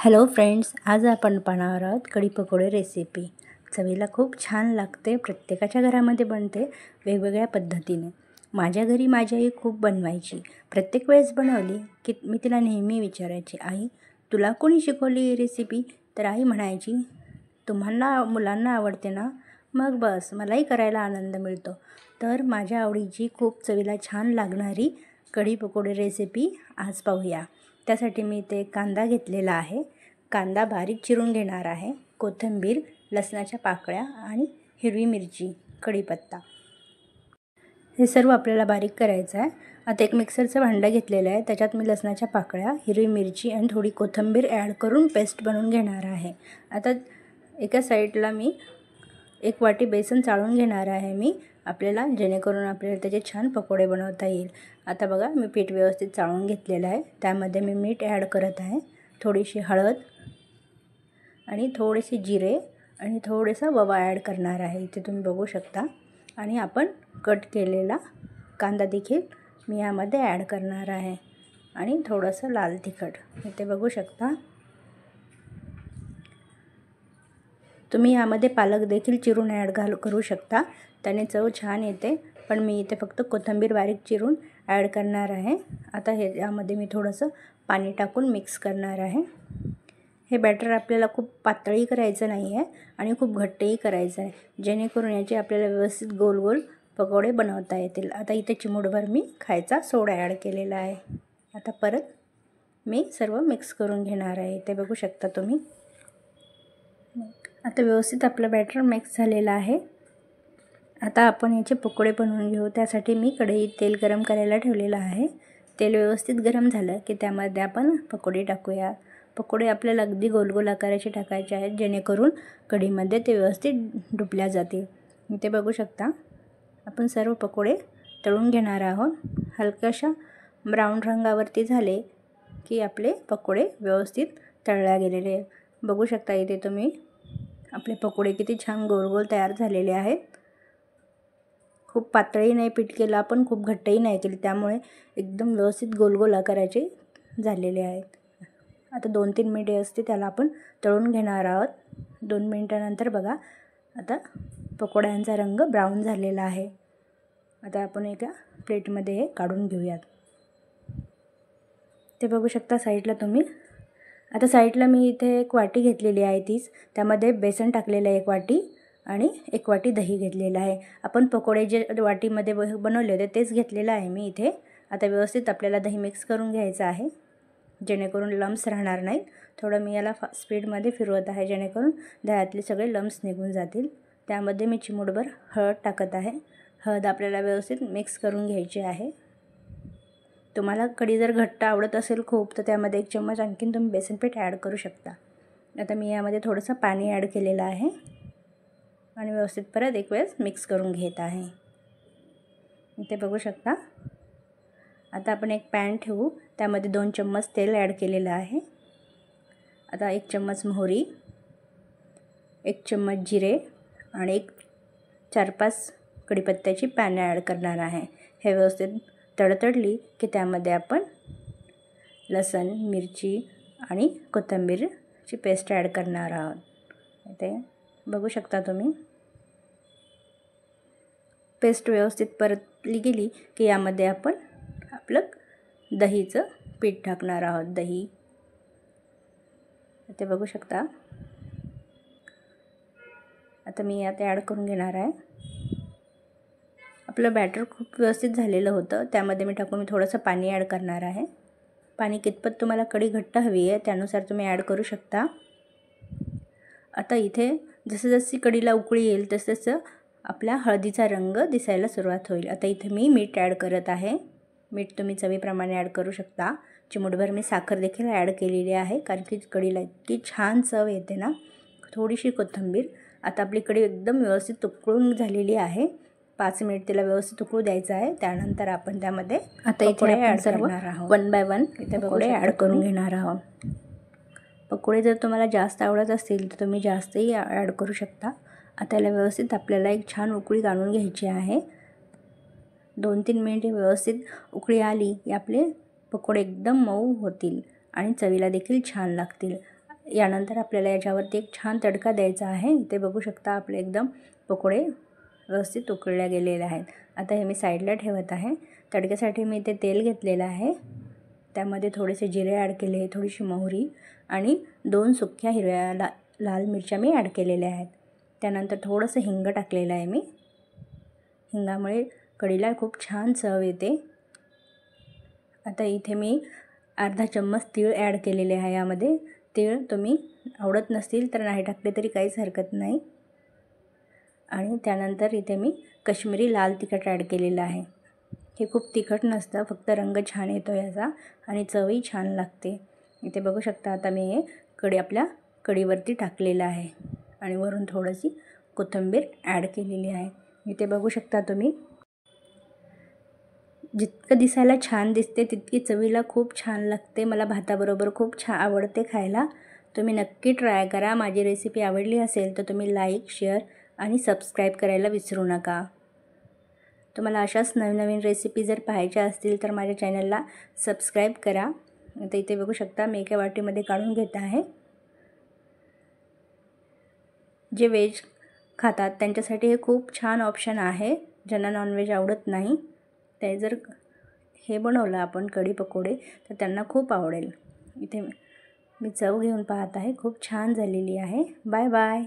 Hello friends, आज आपण पाहणार आहोत कढी पकोडे रेसिपी। चवीला खूप छान लागते, प्रत्येकाच्या घरामध्ये बनते वेगवेगळ्या पद्धतीने। माझ्या घरी माझी आई खूप बनवायची। प्रत्येक वेळेस बनवली की मी तिला नेहमी विचारायची, आई तुला कोणी शिकवली ही रेसिपी? तर आई म्हणायची, तुम्हाला मुलांना आवडते ना, मग बस मलाही करायला आनंद मिळतो। तर माझ्या आवडीची खूप चवीला छान लागणारी कढी पकोडे रेसिपी आज पाहूया। त्यासाठी मी इथे कांदा घेतलेला आहे, कांदा बारीक चिरून घेणार आहे, कोथिंबीर, लसणाच्या पाकळ्या आणि हिरवी मिरची, कढीपत्ता हे सर्व आपल्याला बारीक करायचं आहे। आता एक मिक्सरचं भांडं घेतलेलं आहे, त्याच्यात मी लसणाच्या पाकळ्या, हिरवी मिरची आणि थोडी कोथिंबीर ॲड करून पेस्ट बनवून घेणार आहे। आता एका साईडला मी एक वाटी बेसन चाळून घेणार आहे मी आपल्याला, जेणेकरून आपल्याला त्याचे छान पकोडे बनवता येईल। आता बघा, मी पीठ व्यवस्थित चाळून घेतलेलं आहे। त्यामध्ये मी मीठ ॲड करत आहे, थोडीशी हळद आणि थोडेसे जिरे आणि थोडासा ओवा ॲड करणार आहे, इथे तुम्ही बघू शकता। आणि आपण कट केलेला कांदा देखील मी यामध्ये ॲड करणार आहे आणि थोडंसं लाल तिखट, इथे बघू शकता। तुम्ही यामध्ये पालक देखील चिरून ॲड करू शकता, त्याने चव छान येते, पण मी इथे फक्त कोथिंबीर बारीक चिरून ॲड करणार आहे। आता यामध्ये मी थोडंसं पाणी टाकून मिक्स करणार आहे। हे बॅटर आपल्याला खूप पातळही करायचं नाही आहे आणि खूप घट्टही करायचं आहे, जेणेकरून याचे आपल्याला व्यवस्थित गोल गोल पकोडे बनवता येतील। आता इथे चिमूटभर मी खायचा सोडा ॲड केलेला आहे। आता परत मी सर्व मिक्स करून घेणार आहे, ते बघू शकता तुम्ही। आता व्यवस्थित आपलं बॅटर मिक्स झालेलं आहे। आता आपण याचे पकोडे बनवून घेऊ। त्यासाठी मी कढईत तेल गरम करायला ठेवलेलं आहे। तेल व्यवस्थित गरम झालं की त्यामध्ये आपण पकोडे टाकूया। पकोडे आपल्याला अगदी गोल गोल आकाराचे टाकायचे आहेत, जेणेकरून कढईमध्ये ते व्यवस्थित डुबल्या जातील। इथे बघू शकता, आपण सर्व पकोडे तळून घेणार आहोत। हलकाशा ब्राऊन रंगावरती झाले की आपले पकोडे व्यवस्थित तळल्या गेलेले बघू शकता। इथे तुम्ही आपले पकोडे किती छान गोल गोल तयार झालेले आहेत। खूप पातळही नाही पीठ केलं आपण, खूप घट्टही नाही केले, त्यामुळे एकदम व्यवस्थित गोल गोल आकाराचे झालेले आहेत। आता 2-3 मिनिटे असते त्याला आपण तळून घेणार आहोत। 2 मिनिटानंतर बघा, आता पकोड्यांचा रंग ब्राऊन झालेला आहे। आता आपण एका प्लेटमध्ये हे काढून घेऊयात, ते बघू शकता साईडला तुम्ही। आता साईडला मी इथे एक वाटी घेतलेली आहे, त्यामध्ये बेसन टाकलेलं आहे 1 वाटी आणि 1 वाटी दही घेतलेलं आहे। आपण पकोडे जे वाटीमध्ये बनवले होते तेच घेतलेलं आहे मी इथे। आता व्यवस्थित आपल्याला दही मिक्स करून घ्यायचं आहे, जेणेकरून लम्स राहणार नाहीत। थोडं मी याला स्पीडमध्ये फिरवत आहे, जेणेकरून दह्यातले सगळे लम्स निघून जातील। त्यामध्ये मी चिमूटभर हळद टाकत आहे। हळद आपल्याला व्यवस्थित मिक्स करून घ्यायची आहे। तुम्हाला कढी जर घट्ट आवडत असेल खूप, तर त्यामध्ये 1 चम्मच आणखीन तुम्ही बेसन पीठ ॲड करू शकता। आता मी यामध्ये थोडंसं पाणी ॲड केलेलं आहे आणि व्यवस्थित परत एक वेळेस मिक्स करून घेत आहे, इथे बघू शकता। आता आपण एक पॅन ठेवू, त्यामध्ये 2 चम्मच तेल ॲड केलेलं आहे। आता 1 चम्मच मोहरी, 1 चम्मच जिरे आणि 4-5 कढीपत्त्याची पाने ॲड करणार आहे। हे व्यवस्थित तडतडली की त्यामध्ये आपण लसण, मिरची आणि कोथिंबीरची पेस्ट ॲड करणार आहोत, इथे बघू शकता तुम्ही। पेस्ट व्यवस्थित परतली गेली की यामध्ये आपण आपलं दहीचं पीठ टाकणार आहोत, दही इथे बघू शकता। आता मी यात ॲड करून घेणार आहे। आपलं बॅटर खूप व्यवस्थित झालेलं होतं, त्यामध्ये मी थोडंसं पाणी ॲड करणार आहे। पाणी कितपत तुम्हाला कढी घट्ट हवी आहे त्यानुसार तुम्ही ॲड करू शकता। आता इथे जसं कढीला उकळी येईल तसं आपल्या हळदीचा रंग दिसायला सुरुवात होईल। आता इथे मी मीठ ॲड करत आहे। मीठ तुम्ही चवीप्रमाणे ॲड करू शकता। चिमूटभर मी साखर देखील ॲड केलेली आहे, कारण की कढीला इतकी छान चव येते ना। थोडीशी कोथिंबीर। आता आपली कढी एकदम व्यवस्थित उकळून झालेली आहे। 5 मिनिट तिला व्यवस्थित उकळू द्यायचं आहे। त्यानंतर आपण त्यामध्ये आता इथे ॲड करणार आहोत, 1 बाय 1 इथे पकोडे ॲड करून घेणार आहोत। पकोडे जर तुम्हाला जास्त आवडत असतील तर तुम्ही जास्तही ॲड करू शकता। आता याला व्यवस्थित आपल्याला एक छान उकळी काढून घ्यायची आहे। 2-3 मिनिटे व्यवस्थित उकळी आली की आपले पकोडे एकदम मऊ होतील आणि चवीला देखील छान लागतील। यानंतर आपल्याला याच्यावरती एक छान तडका द्यायचा आहे. इथे बघू शकता आपले एकदम पकोडे व्यवस्थित उकळल्या गेलेले आहेत. आता हे मी साईडला ठेवत आहे. तडक्यासाठी मी इथे तेल घेतलेलं आहे. त्यामध्ये थोडेसे जिरे ॲड केले, थोडीशी मोहरी आणि 2 सुक्या हिरव्या लाल मिरच्या मी ॲड केलेल्या आहेत. त्यानंतर थोडंसं हिंग टाकलेलं आहे मी. हिंगामुळे कढीला खूप छान चव येते. आता इथे मी अर्धा चम्मच तीळ ॲड केलेले आहे. यामध्ये तीळ तुम्ही आवडत नसतील तर नाही टाकले तरी काहीच हरकत नाही. आणि त्यानंतर इथे मी काश्मीरी लाल तिखट ॲड केलेलं आहे. हे खूप तिखट नसतं, फक्त रंग छान येतो याचा आणि चवही छान लागते. इथे बघू शकता आता मी हे आपल्या कढीवरती टाकलेलं आहे आणि वरून थोडीशी कोथिंबीर ॲड केलेली आहे. इथे बघू शकता तुम्ही, जितकं दिसायला छान दिसते तितकी चवीला खूप छान लागते. मला भाताबरोबर खूप छान आवडते खायला. तुम्ही नक्की ट्राय करा. माझी रेसिपी आवडली असेल तर तुम्ही लाईक, शेअर आणि सबस्क्राईब करायला विसरू नका. तुम्हाला अशाच नवीन रेसिपी जर पाहायच्या असतील तर माझ्या चॅनलला सबस्क्राईब करा. आता इथे बघू शकता मी एका वाटीमध्ये काढून घेत आहे. जे व्हेज खातात त्यांच्यासाठी हे खूप छान ऑप्शन आहे. ज्यांना नॉनव्हेज आवडत नाही ते जर हे बनवलं आपण कढी पकोडे तर त्यांना खूप आवडेल. इथे मी चव घेऊन पाहत आहे. खूप छान झालेली आहे. Bye bye.